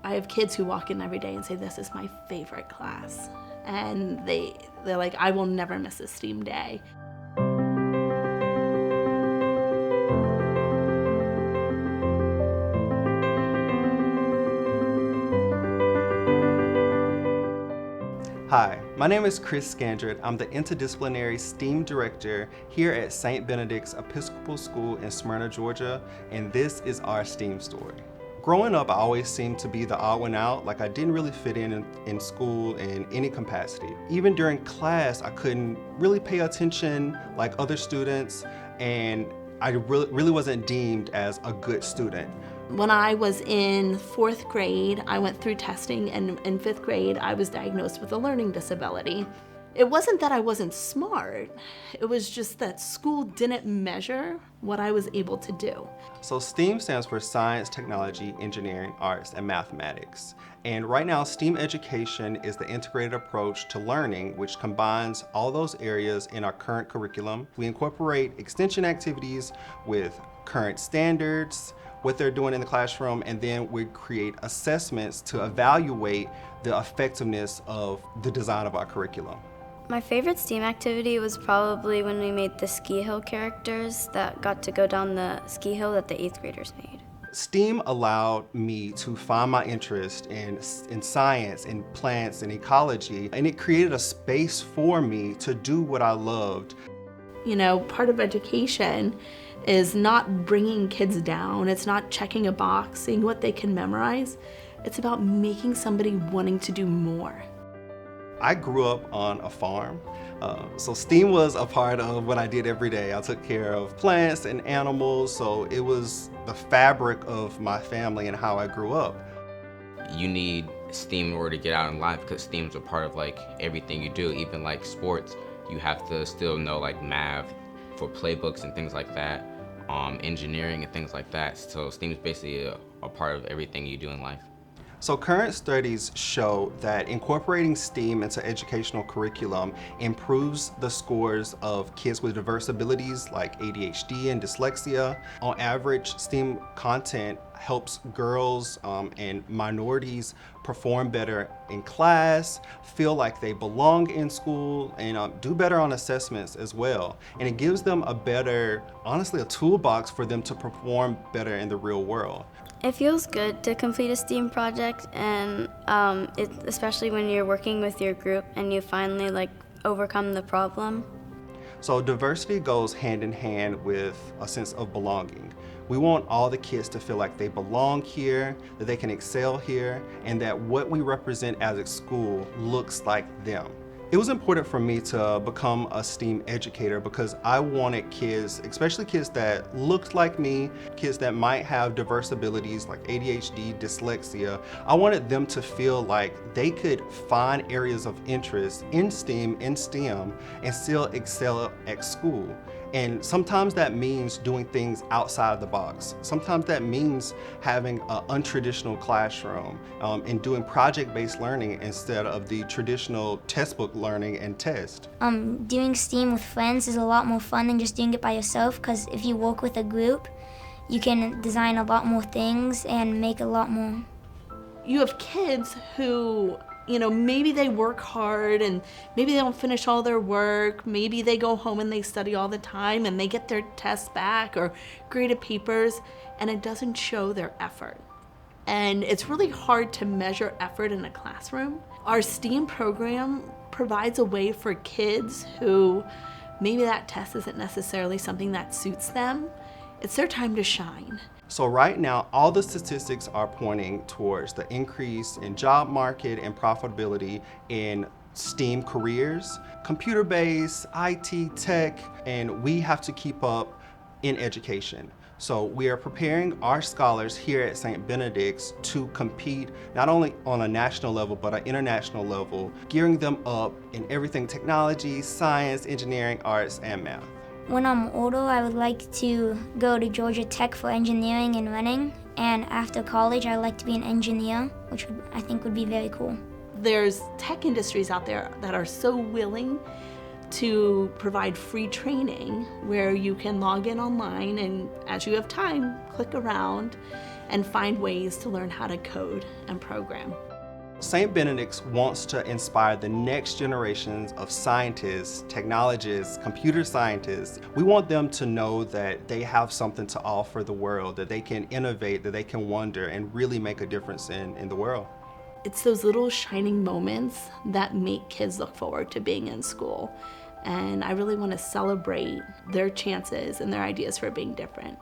I have kids who walk in every day and say, this is my favorite class. And they're like, I will never miss a STEAM day. Hi, my name is Chris Scandrett. I'm the Interdisciplinary STEAM Director here at St. Benedict's Episcopal School in Smyrna, Georgia, and this is our STEAM story. Growing up, I always seemed to be the odd one out, like I didn't really fit in school in any capacity. Even during class, I couldn't really pay attention like other students, and I really wasn't deemed as a good student. When I was in 4th grade, I went through testing, and in 5th grade, I was diagnosed with a learning disability. It wasn't that I wasn't smart, it was just that school didn't measure what I was able to do. So STEAM stands for Science, Technology, Engineering, Arts, and Mathematics. And right now, STEAM education is the integrated approach to learning, which combines all those areas in our current curriculum. We incorporate extension activities with current standards, what they're doing in the classroom, and then we create assessments to evaluate the effectiveness of the design of our curriculum. My favorite STEAM activity was probably when we made the ski hill characters that got to go down the ski hill that the 8th graders made. STEAM allowed me to find my interest in science, in plants, and ecology, and it created a space for me to do what I loved. You know, part of education is not bringing kids down. It's not checking a box, seeing what they can memorize. It's about making somebody wanting to do more. I grew up on a farm, so STEAM was a part of what I did every day. I took care of plants and animals, so it was the fabric of my family and how I grew up. You need STEAM in order to get out in life, because STEAM's a part of like everything you do. Even like sports, you have to still know like math for playbooks and things like that, engineering and things like that. So STEAM is basically a part of everything you do in life. So current studies show that incorporating STEAM into educational curriculum improves the scores of kids with diverse abilities like ADHD and dyslexia. On average, STEAM content helps girls and minorities perform better in class, feel like they belong in school, and do better on assessments as well. And it gives them a better, honestly, a toolbox for them to perform better in the real world. It feels good to complete a STEAM project, and especially when you're working with your group and you finally overcome the problem. So diversity goes hand in hand with a sense of belonging. We want all the kids to feel like they belong here, that they can excel here, and that what we represent as a school looks like them. It was important for me to become a STEAM educator because I wanted kids, especially kids that looked like me, kids that might have diverse abilities like ADHD, dyslexia. I wanted them to feel like they could find areas of interest in STEAM, in STEM, and still excel at school. And sometimes that means doing things outside of the box. Sometimes that means having an untraditional classroom and doing project-based learning instead of the traditional textbook learning and test. Doing STEAM with friends is a lot more fun than just doing it by yourself, because if you work with a group, you can design a lot more things and make a lot more. You have kids who, maybe they work hard and maybe they don't finish all their work. Maybe they go home and they study all the time and they get their tests back or graded papers, and it doesn't show their effort. And it's really hard to measure effort in a classroom. Our STEAM program provides a way for kids who maybe that test isn't necessarily something that suits them. It's their time to shine. So right now, all the statistics are pointing towards the increase in job market and profitability in STEAM careers, computer-based, IT, tech, and we have to keep up in education. So we are preparing our scholars here at St. Benedict's to compete not only on a national level, but an international level, gearing them up in everything technology, science, engineering, arts, and math. When I'm older, I would like to go to Georgia Tech for engineering and running, and after college, I'd like to be an engineer, which I think would be very cool. There's tech industries out there that are so willing to provide free training where you can log in online and as you have time, click around and find ways to learn how to code and program. St. Benedict's wants to inspire the next generations of scientists, technologists, computer scientists. We want them to know that they have something to offer the world, that they can innovate, that they can wonder and really make a difference in the world. It's those little shining moments that make kids look forward to being in school. And I really want to celebrate their chances and their ideas for being different.